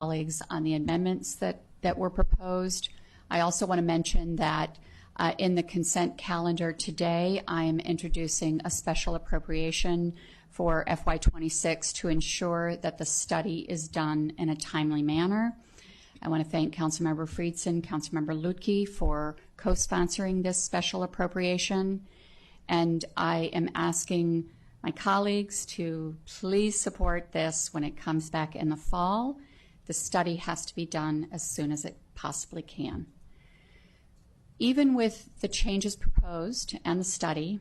colleagues on the amendments that were proposed. I also want to mention that in the consent calendar today, I am introducing a special appropriation for FY26 to ensure that the study is done in a timely manner. I want to thank Councilmember Friedson, Councilmember Lutke for co-sponsoring this special appropriation. And I am asking my colleagues to please support this when it comes back in the fall. The study has to be done as soon as it possibly can. Even with the changes proposed and the study,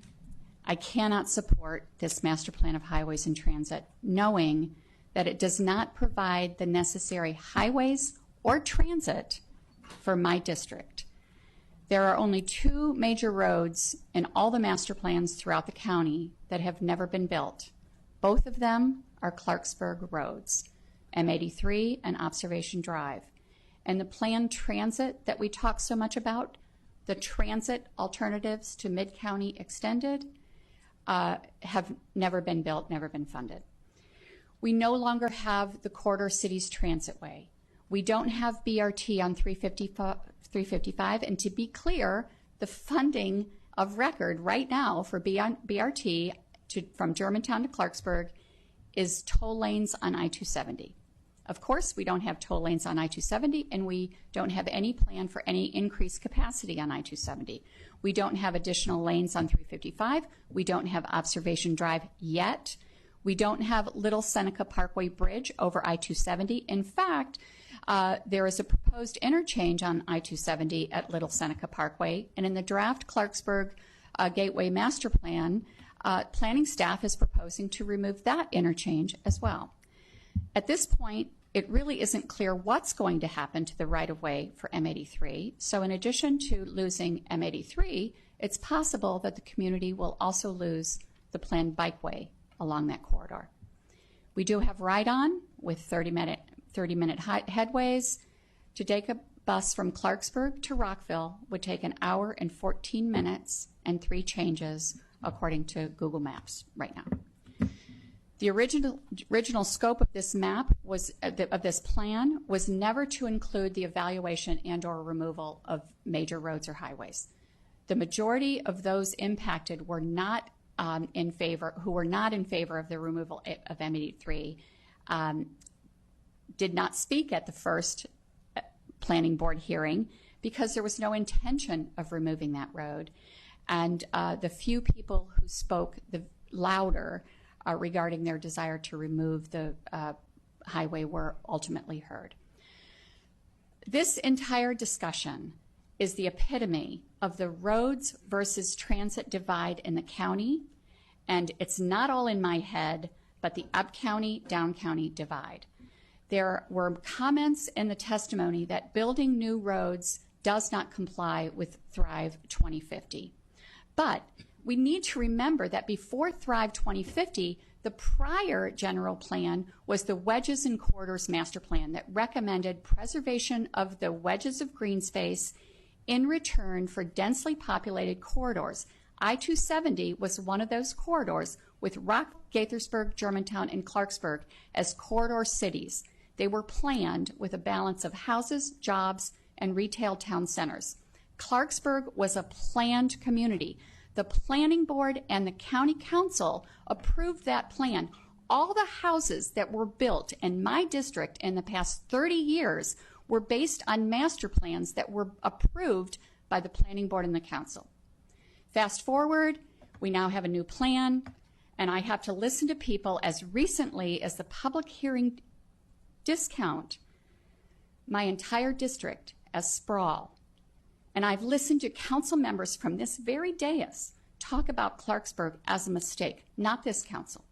I cannot support this master plan of highways and transit, knowing that it does not provide the necessary highways or transit for my district. There are only 2 major roads in all the master plans throughout the county that have never been built. Both of them are Clarksburg roads, M83 and Observation Drive. And the planned transit that we talk so much about, the transit alternatives to Mid-County Extended, have never been built, never been funded. We no longer have the Corridor Cities Transitway. We don't have BRT on 355, and to be clear, the funding of record right now for BRT from Germantown to Clarksburg is toll lanes on I-270. Of course, we don't have toll lanes on I-270, and we don't have any plan for any increased capacity on I-270. We don't have additional lanes on 355. We don't have Observation Drive yet. We don't have Little Seneca Parkway Bridge over I-270. In fact, there is a proposed interchange on I-270 at Little Seneca Parkway, and in the draft Clarksburg Gateway Master Plan, planning staff is proposing to remove that interchange as well. At this point, it really isn't clear what's going to happen to the right-of-way for M83. So in addition to losing M83, it's possible that the community will also lose the planned bikeway along that corridor. We do have ride-on with 30-minute headways. To take a bus from Clarksburg to Rockville would take 1 hour and 14 minutes and 3 changes, according to Google Maps right now. The original scope of this map of this plan was never to include the evaluation and/or removal of major roads or highways. The majority of those impacted were not in favor of the removal of M83. Did not speak at the first planning board hearing because there was no intention of removing that road, and the few people who spoke the louder regarding their desire to remove the highway were ultimately heard. This entire discussion is the epitome of the roads versus transit divide in the county, and it's not all in my head, but the up-county, down-county divide. There were comments in the testimony that building new roads does not comply with Thrive 2050. But we need to remember that before Thrive 2050, the prior general plan was the Wedges and Corridors Master Plan that recommended preservation of the wedges of green space in return for densely populated corridors. I-270 was one of those corridors, with Rock, Gaithersburg, Germantown, and Clarksburg as corridor cities. They were planned with a balance of houses, jobs, and retail town centers. Clarksburg was a planned community. The planning board and the county council approved that plan. All the houses that were built in my district in the past 30 years were based on master plans that were approved by the planning board and the council. Fast forward, we now have a new plan, and I have to listen to people as recently as the public hearing discount my entire district as sprawl. And I've listened to council members from this very dais talk about Clarksburg as a mistake, not this council.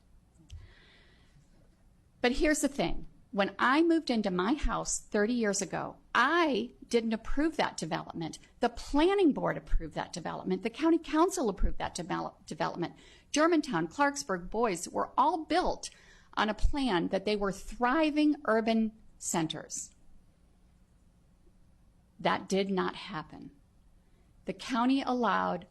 But here's the thing. When I moved into my house 30 years ago, I didn't approve that development. The planning board approved that development. The county council approved that development. Germantown, Clarksburg, Boys were all built on a plan that they were thriving urban centers. That did not happen. The county allowed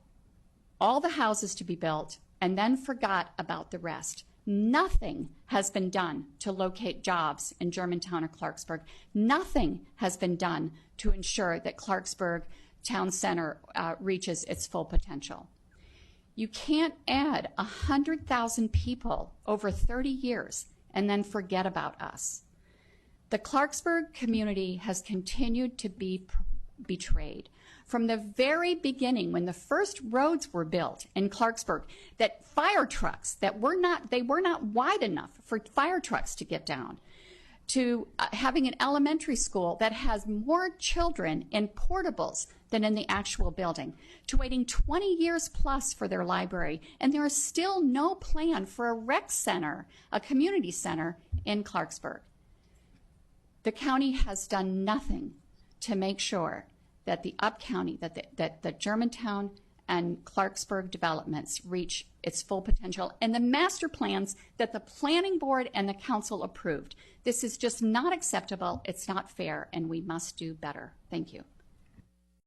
all the houses to be built and then forgot about the rest. Nothing has been done to locate jobs in Germantown or Clarksburg. Nothing has been done to ensure that Clarksburg Town Center reaches its full potential. You can't add 100,000 people over 30 years and then forget about us. The Clarksburg community has continued to be betrayed. From the very beginning, when the first roads were built in Clarksburg, that fire trucks that were not wide enough for fire trucks to get down, to having an elementary school that has more children in portables than in the actual building, to waiting 20 years plus for their library, and there is still no plan for a rec center, a community center in Clarksburg. The county has done nothing to make sure that the up-county, that the Germantown and Clarksburg developments reach its full potential, and the master plans that the planning board and the council approved. This is just not acceptable, it's not fair, and we must do better. Thank you.